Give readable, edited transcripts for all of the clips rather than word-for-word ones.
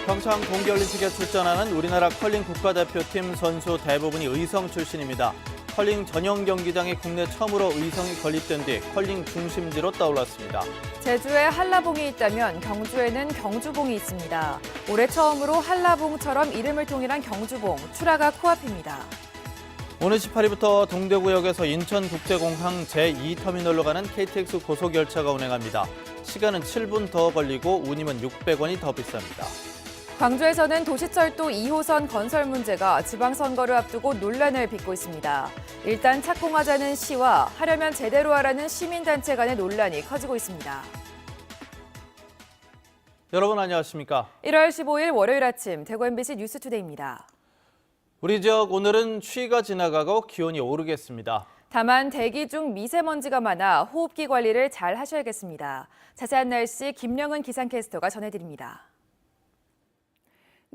평창 동계올림픽에 출전하는 우리나라 컬링 국가대표팀 선수 대부분이 의성 출신입니다. 컬링 전용 경기장이 국내 처음으로 의성이 건립된 뒤 컬링 중심지로 떠올랐습니다. 제주에 한라봉이 있다면 경주에는 경주봉이 있습니다. 올해 처음으로 한라봉처럼 이름을 통일한 경주봉, 출하가 코앞입니다. 오늘 18일부터 동대구역에서 인천국제공항 제2터미널로 가는 KTX 고속열차가 운행합니다. 시간은 7분 더 걸리고 운임은 600원이 더 비쌉니다. 광주에서는 도시철도 2호선 건설 문제가 지방선거를 앞두고 논란을 빚고 있습니다. 일단 착공하자는 시와 하려면 제대로 하라는 시민단체 간의 논란이 커지고 있습니다. 여러분 안녕하십니까? 1월 15일 월요일 아침 대구 MBC 뉴스투데이입니다. 우리 지역 오늘은 추위가 지나가고 기온이 오르겠습니다. 다만 대기 중 미세먼지가 많아 호흡기 관리를 잘 하셔야겠습니다. 자세한 날씨 김영은 기상캐스터가 전해드립니다.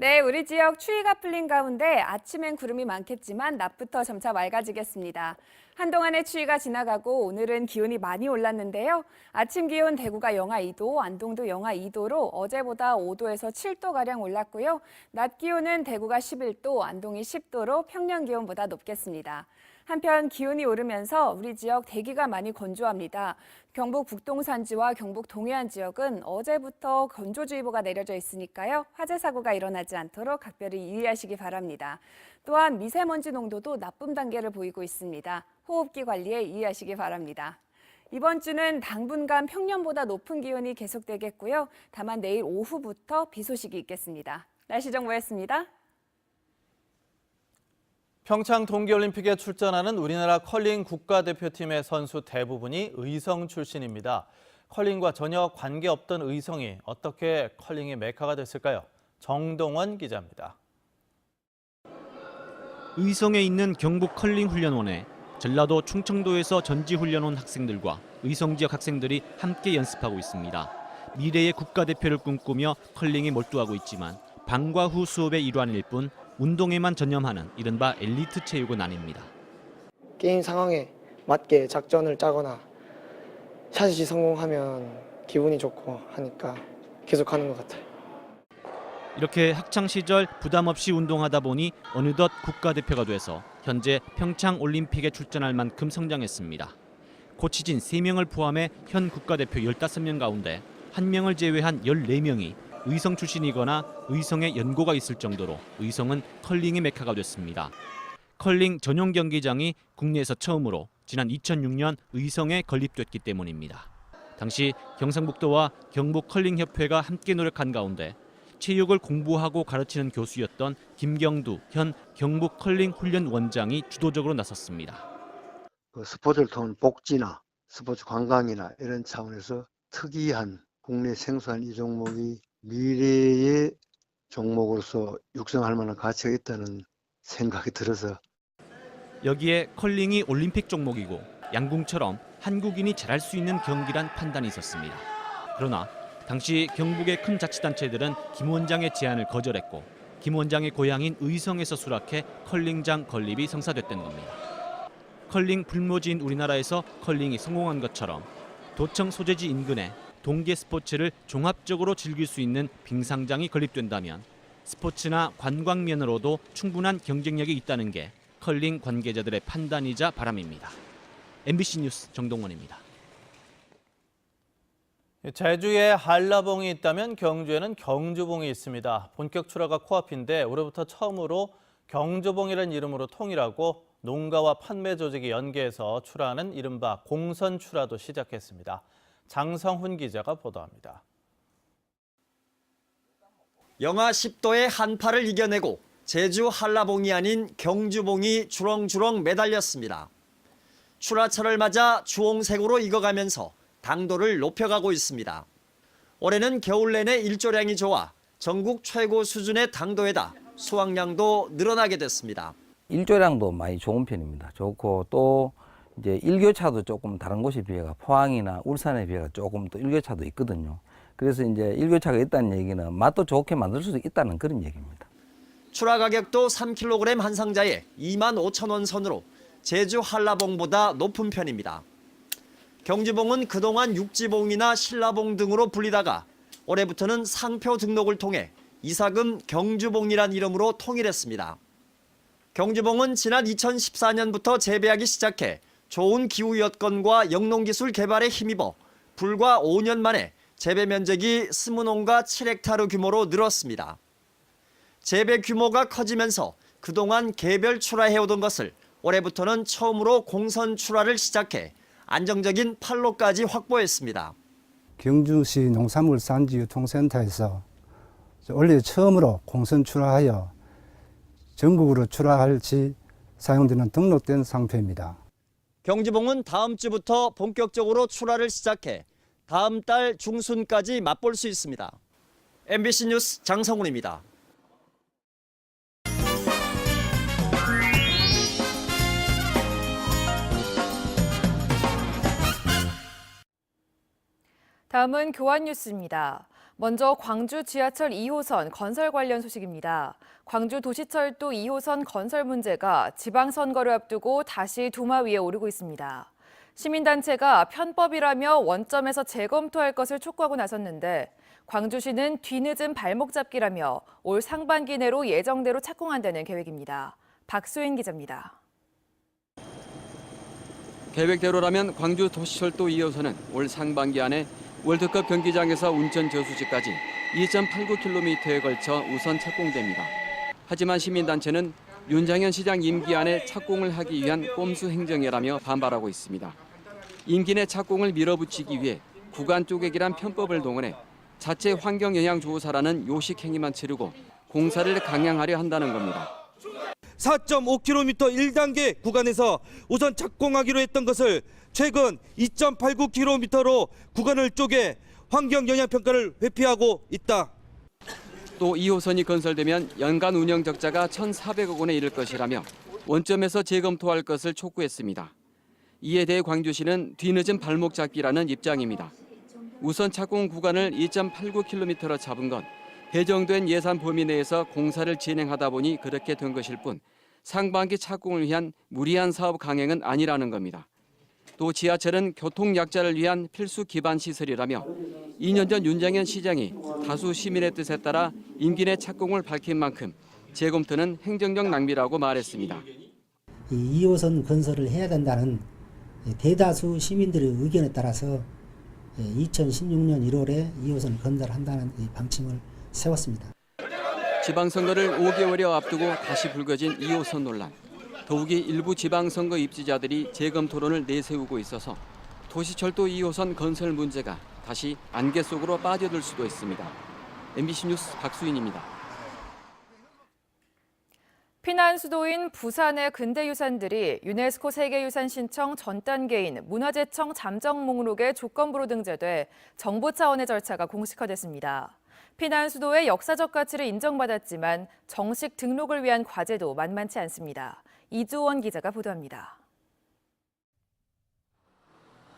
네, 우리 지역 추위가 풀린 가운데 아침엔 구름이 많겠지만 낮부터 점차 맑아지겠습니다. 한동안의 추위가 지나가고 오늘은 기온이 많이 올랐는데요. 아침 기온 대구가 영하 2도, 안동도 영하 2도로 어제보다 5도에서 7도가량 올랐고요. 낮 기온은 대구가 11도, 안동이 10도로 평년 기온보다 높겠습니다. 한편 기온이 오르면서 우리 지역 대기가 많이 건조합니다. 경북 북동산지와 경북 동해안 지역은 어제부터 건조주의보가 내려져 있으니까요. 화재 사고가 일어나지 않도록 각별히 유의하시기 바랍니다. 또한 미세먼지 농도도 나쁨 단계를 보이고 있습니다. 호흡기 관리에 유의하시기 바랍니다. 이번 주는 당분간 평년보다 높은 기온이 계속되겠고요. 다만 내일 오후부터 비 소식이 있겠습니다. 날씨 정보였습니다. 평창 동계올림픽에 출전하는 우리나라 컬링 국가대표팀의 선수 대부분이 의성 출신입니다. 컬링과 전혀 관계없던 의성이 어떻게 컬링의 메카가 됐을까요? 정동원 기자입니다. 의성에 있는 경북 컬링 훈련원에 전라도 충청도에서 전지훈련 온 학생들과 의성 지역 학생들이 함께 연습하고 있습니다. 미래의 국가대표를 꿈꾸며 컬링에 몰두하고 있지만 방과 후 수업의 일환일 뿐 운동에만 전념하는 이른바 엘리트 체육은 아닙니다. 게임 상황에 맞게 작전을 짜거나 샷이 성공하면 기분이 좋고 하니까 계속하는 것 같아요. 이렇게 학창 시절 부담 없이 운동하다 보니 어느덧 국가대표가 돼서 현재 평창 올림픽에 출전할 만큼 성장했습니다. 코치진 3명을 포함해 현 국가대표 15명 가운데 1명을 제외한 14명이 의성 출신이거나 의성에 연고가 있을 정도로 의성은 컬링의 메카가 됐습니다. 컬링 전용 경기장이 국내에서 처음으로 지난 2006년 의성에 건립됐기 때문입니다. 당시 경상북도와 경북 컬링협회가 함께 노력한 가운데 체육을 공부하고 가르치는 교수였던 김경두 현 경북 컬링 훈련 원장이 주도적으로 나섰습니다. 스포츠를 통한 복지나 스포츠 관광이나 이런 차원에서 특이한 국내 생소한 이 종목이 미래의 종목으로서 육성할 만한 가치가 있다는 생각이 들어서 여기에 컬링이 올림픽 종목이고 양궁처럼 한국인이 잘할 수 있는 경기란 판단이 있었습니다. 그러나 당시 경북의 큰 자치단체들은 김 원장의 제안을 거절했고 김 원장의 고향인 의성에서 수락해 컬링장 건립이 성사됐던 겁니다. 컬링 불모지인 우리나라에서 컬링이 성공한 것처럼 도청 소재지 인근에 동계 스포츠를 종합적으로 즐길 수 있는 빙상장이 건립된다면 스포츠나 관광 면으로도 충분한 경쟁력이 있다는 게 컬링 관계자들의 판단이자 바람입니다. MBC 뉴스 정동원입니다. 제주에 한라봉이 있다면 경주에는 경주봉이 있습니다. 본격 출하가 코앞인데 올해부터 처음으로 경주봉이라는 이름으로 통일하고 농가와 판매 조직이 연계해서 출하하는 이른바 공선 출하도 시작했습니다. 장성훈 기자가 보도합니다. 영하 10도의 한파를 이겨내고 제주 한라봉이 아닌 경주봉이 주렁주렁 매달렸습니다. 출하철을 맞아 주홍색으로 익어가면서 당도를 높여가고 있습니다. 올해는 겨울 내내 일조량이 좋아 전국 최고 수준의 당도에다 수확량도 늘어나게 됐습니다. 일조량도 많이 좋은 편입니다. 좋고 또 이제 일교차도 조금 다른 곳에 비해가 포항이나 울산에 비해가 조금 또 일교차도 있거든요. 그래서 이제 일교차가 있다는 얘기는 맛도 좋게 만들 수 있다는 그런 얘기입니다. 출하 가격도 3kg 한 상자에 25,000원 선으로 제주 한라봉보다 높은 편입니다. 경주봉은 그동안 육지봉이나 신라봉 등으로 불리다가 올해부터는 상표 등록을 통해 이사금 경주봉이란 이름으로 통일했습니다. 경주봉은 지난 2014년부터 재배하기 시작해 좋은 기후 여건과 영농기술 개발에 힘입어 불과 5년 만에 재배 면적이 스무농가 7헥타르 규모로 늘었습니다. 재배 규모가 커지면서 그동안 개별 출하해오던 것을 올해부터는 처음으로 공선 출하를 시작해 안정적인 판로까지 확보했습니다. 경주시 농산물산지유통센터에서 올해 처음으로 공선 출하하여 전국으로 출하할 시 사용되는 등록된 상표입니다. 경주봉은 다음 주부터 본격적으로 출하를 시작해 다음 달 중순까지 맛볼 수 있습니다. MBC 뉴스 장성훈입니다. 다음은 교환 뉴스입니다. 먼저 광주 지하철 2호선 건설 관련 소식입니다. 광주 도시철도 2호선 건설 문제가 지방선거를 앞두고 다시 도마 위에 오르고 있습니다. 시민단체가 편법이라며 원점에서 재검토할 것을 촉구하고 나섰는데 광주시는 뒤늦은 발목 잡기라며 올 상반기 내로 예정대로 착공한다는 계획입니다. 박수인 기자입니다. 계획대로라면 광주 도시철도 2호선은 올 상반기 안에 월드컵 경기장에서 운전 저수지까지 2.89km에 걸쳐 우선 착공됩니다. 하지만 시민단체는 윤장현 시장 임기 안에 착공을 하기 위한 꼼수 행정이라며 반발하고 있습니다. 임기 내 착공을 밀어붙이기 위해 구간 쪼개기란 편법을 동원해 자체 환경영향조사라는 요식 행위만 치르고 공사를 강행하려 한다는 겁니다. 4.5km 1단계 구간에서 우선 착공하기로 했던 것을 최근 2.89km로 구간을 쪼개 환경영향평가를 회피하고 있다. 또 2호선이 건설되면 연간 운영 적자가 1,400억 원에 이를 것이라며 원점에서 재검토할 것을 촉구했습니다. 이에 대해 광주시는 뒤늦은 발목 잡기라는 입장입니다. 우선 착공 구간을 2.89km로 잡은 건 배정된 예산 범위 내에서 공사를 진행하다 보니 그렇게 된 것일 뿐 상반기 착공을 위한 무리한 사업 강행은 아니라는 겁니다. 또 지하철은 교통 약자를 위한 필수 기반 시설이라며 2년 전 윤장현 시장이 다수 시민의 뜻에 따라 임기 내 착공을 밝힌 만큼 재검토는 행정적 낭비라고 말했습니다. 이 2호선 건설을 해야 된다는 대다수 시민들의 의견에 따라서 2016년 1월에 2호선을 건설한다는 방침을 세웠습니다. 지방선거를 5개월여 앞두고 다시 불거진 2호선 논란. 더욱이 일부 지방선거 입지자들이 재검토론을 내세우고 있어서 도시철도 2호선 건설 문제가 다시 안개 속으로 빠져들 수도 있습니다. MBC 뉴스 박수인입니다. 피난 수도인 부산의 근대유산들이 유네스코 세계유산 신청 전 단계인 문화재청 잠정 목록에 조건부로 등재돼 정부 차원의 절차가 공식화됐습니다. 피난 수도의 역사적 가치를 인정받았지만 정식 등록을 위한 과제도 만만치 않습니다. 이주원 기자가 보도합니다.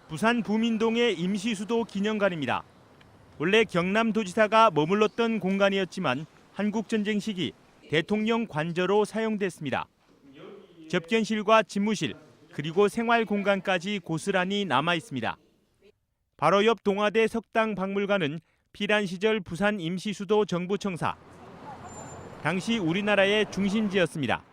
부산 부민동의 임시수도 기념관입니다. 원래 경남도지사가 머물렀던 공간이었지만 한국전쟁 시기 대통령 관저로 사용됐습니다. 접견실과 집무실 그리고 생활공간까지 고스란히 남아 있습니다. 바로 옆 동아대 석당박물관은 피란 시절 부산 임시수도 정부청사. 당시 우리나라의 중심지였습니다.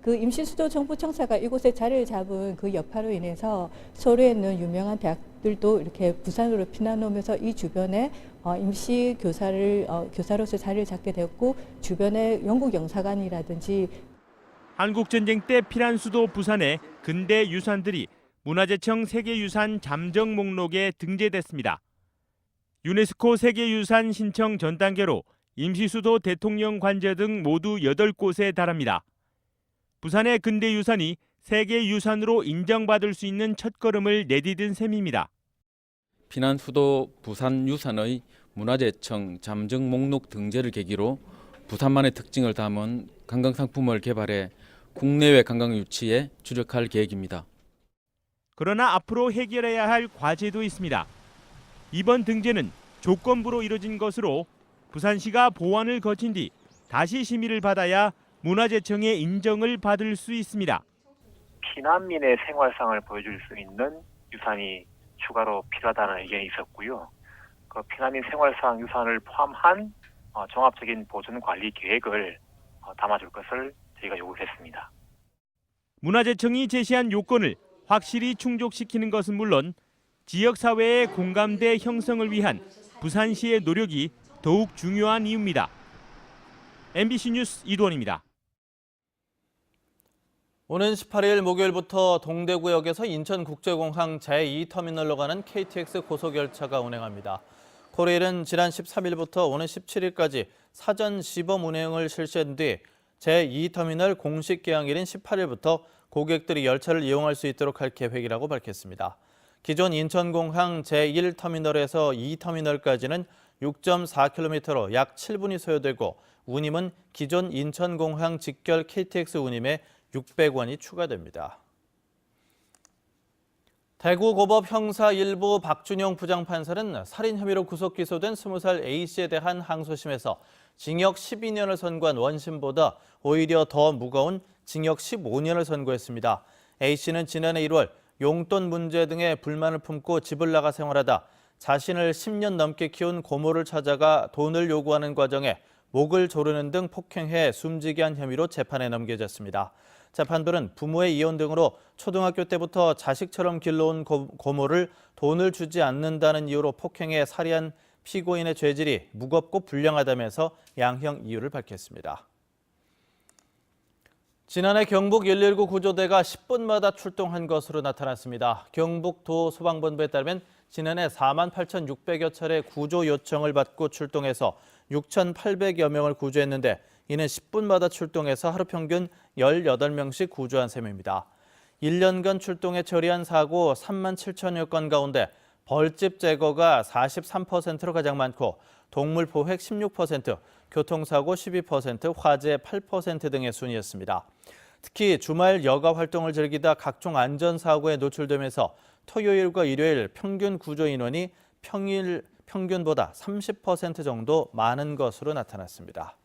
그 임시수도 정부청사가 이곳에 자리를 잡은 그 여파로 인해서 서울에 있는 유명한 대학들도 이렇게 부산으로 피난 오면서 이 주변에 임시 교사로서 자리를 잡게 되었고 주변에 영국 영사관이라든지 한국전쟁 때 피난 수도 부산의 근대 유산들이 문화재청 세계유산 잠정 목록에 등재됐습니다. 유네스코 세계유산 신청 전 단계로 임시수도 대통령 관저 등 모두 8곳에 달합니다. 부산의 근대유산이 세계유산으로 인정받을 수 있는 첫걸음을 내디딘 셈입니다. 피난 수도 부산 유산의 문화재청 잠정 목록 등재를 계기로 부산만의 특징을 담은 관광상품을 개발해 국내외 관광 유치에 주력할 계획입니다. 그러나 앞으로 해결해야 할 과제도 있습니다. 이번 등재는 조건부로 이뤄진 것으로 부산시가 보완을 거친 뒤 다시 심의를 받아야 문화재청의 인정을 받을 수 있습니다. 피난민의 생활상을 보여줄 수 있는 유산이 추가로 필요하다는 의견이 있었고요. 그 피난민 생활상 유산을 포함한 종합적인 보존 관리 계획을 담아줄 것을 저희가 요구했습니다. 문화재청이 제시한 요건을 확실히 충족시키는 것은 물론 지역사회의 공감대 형성을 위한 부산시의 노력이 더욱 중요한 이유입니다. MBC 뉴스 이도원입니다. 오는 18일 목요일부터 동대구역에서 인천국제공항 제2터미널로 가는 KTX 고속열차가 운행합니다. 코레일은 지난 13일부터 오는 17일까지 사전 시범 운행을 실시한 뒤 제2터미널 공식 개항일인 18일부터 고객들이 열차를 이용할 수 있도록 할 계획이라고 밝혔습니다. 기존 인천공항 제1터미널에서 2터미널까지는 6.4km로 약 7분이 소요되고 운임은 기존 인천공항 직결 KTX 운임에 600원이 추가됩니다. 대구고법 형사 1부 박준영 부장판사는 살인 혐의로 구속 기소된 20살 A씨에 대한 항소심에서 징역 12년을 선고한 원심보다 오히려 더 무거운 징역 15년을 선고했습니다. A씨는 지난해 1월 용돈 문제 등의 불만을 품고 집을 나가 생활하다 자신을 10년 넘게 키운 고모를 찾아가 돈을 요구하는 과정에 목을 조르는 등 폭행해 숨지게 한 혐의로 재판에 넘겨졌습니다. 재판부는 부모의 이혼 등으로 초등학교 때부터 자식처럼 길러온 고모를 돈을 주지 않는다는 이유로 폭행해 살해한 피고인의 죄질이 무겁고 불량하다면서 양형 이유를 밝혔습니다. 지난해 경북 119 구조대가 10분마다 출동한 것으로 나타났습니다. 경북도 소방본부에 따르면 지난해 48,600여 차례 구조 요청을 받고 출동해서 6,800여 명을 구조했는데 이는 10분마다 출동해서 하루 평균 18명씩 구조한 셈입니다. 1년간 출동해 처리한 사고 3만 7천여 건 가운데 벌집 제거가 43%로 가장 많고 동물 포획 16%, 교통사고 12%, 화재 8% 등의 순이었습니다. 특히 주말 여가 활동을 즐기다 각종 안전사고에 노출되면서 토요일과 일요일 평균 구조 인원이 평일 평균보다 30% 정도 많은 것으로 나타났습니다.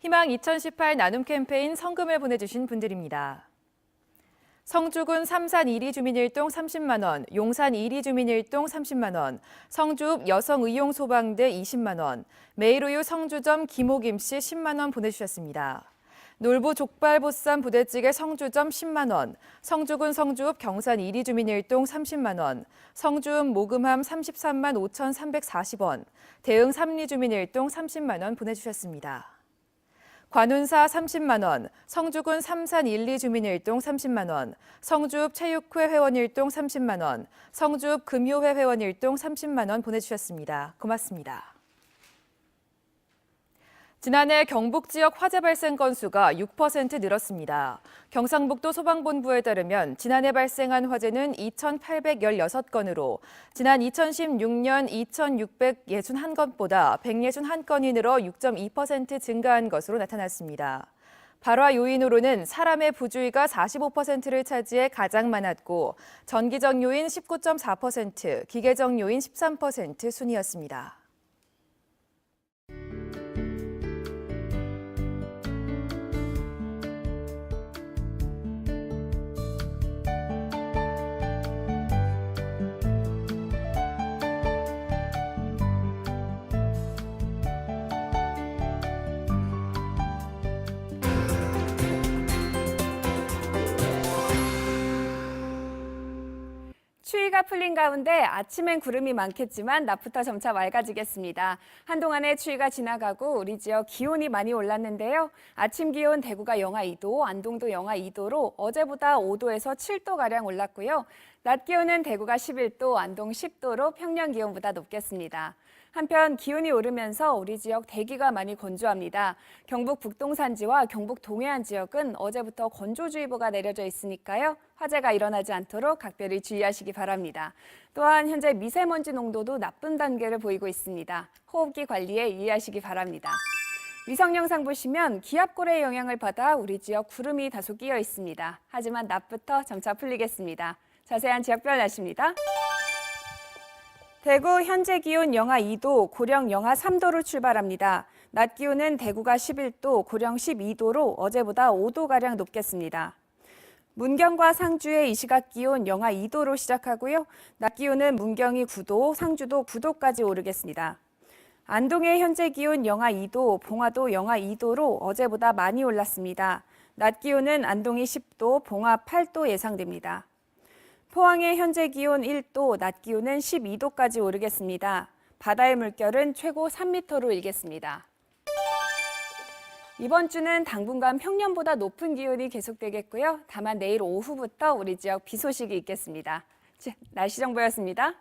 희망 2018 나눔 캠페인 성금을 보내주신 분들입니다. 성주군 삼산 1위 주민일동 30만 원, 용산 1위 주민일동 30만 원, 성주읍 여성의용소방대 20만 원, 메이로유 성주점 김호김 씨 10만 원 보내주셨습니다. 놀부 족발보쌈 부대찌개 성주점 10만 원, 성주군 성주읍 경산 1위 주민일동 30만 원, 성주읍 모금함 33만 5,340원, 대흥 3리 주민일동 30만 원 보내주셨습니다. 관운사 30만 원, 성주군 삼산 1리 주민일동 30만 원, 성주읍 체육회 회원일동 30만 원, 성주읍 금요회 회원일동 30만 원 보내주셨습니다. 고맙습니다. 지난해 경북 지역 화재 발생 건수가 6% 늘었습니다. 경상북도 소방본부에 따르면 지난해 발생한 화재는 2,816건으로 지난 2016년 2,661건보다 161건이 늘어 6.2% 증가한 것으로 나타났습니다. 발화 요인으로는 사람의 부주의가 45%를 차지해 가장 많았고 전기적 요인 19.4%, 기계적 요인 13% 순이었습니다. 추위가 풀린 가운데 아침엔 구름이 많겠지만 낮부터 점차 맑아지겠습니다. 한동안의 추위가 지나가고 우리 지역 기온이 많이 올랐는데요. 아침 기온 대구가 영하 2도, 안동도 영하 2도로 어제보다 5도에서 7도가량 올랐고요. 낮 기온은 대구가 11도, 안동 10도로 평년 기온보다 높겠습니다. 한편 기온이 오르면서 우리 지역 대기가 많이 건조합니다. 경북 북동산지와 경북 동해안 지역은 어제부터 건조주의보가 내려져 있으니까요. 화재가 일어나지 않도록 각별히 주의하시기 바랍니다. 또한 현재 미세먼지 농도도 나쁜 단계를 보이고 있습니다. 호흡기 관리에 유의하시기 바랍니다. 위성 영상 보시면 기압골의 영향을 받아 우리 지역 구름이 다소 끼어 있습니다. 하지만 낮부터 점차 풀리겠습니다. 자세한 지역별 날씨입니다. 대구 현재 기온 영하 2도, 고령 영하 3도로 출발합니다. 낮 기온은 대구가 11도, 고령 12도로 어제보다 5도가량 높겠습니다. 문경과 상주의 이 시각 기온 영하 2도로 시작하고요. 낮 기온은 문경이 9도, 상주도 9도까지 오르겠습니다. 안동의 현재 기온 영하 2도, 봉화도 영하 2도로 어제보다 많이 올랐습니다. 낮 기온은 안동이 10도, 봉화 8도 예상됩니다. 포항의 현재 기온 1도, 낮 기온은 12도까지 오르겠습니다. 바다의 물결은 최고 3m로 일겠습니다. 이번 주는 당분간 평년보다 높은 기온이 계속되겠고요. 다만 내일 오후부터 우리 지역 비 소식이 있겠습니다. 날씨 정보였습니다.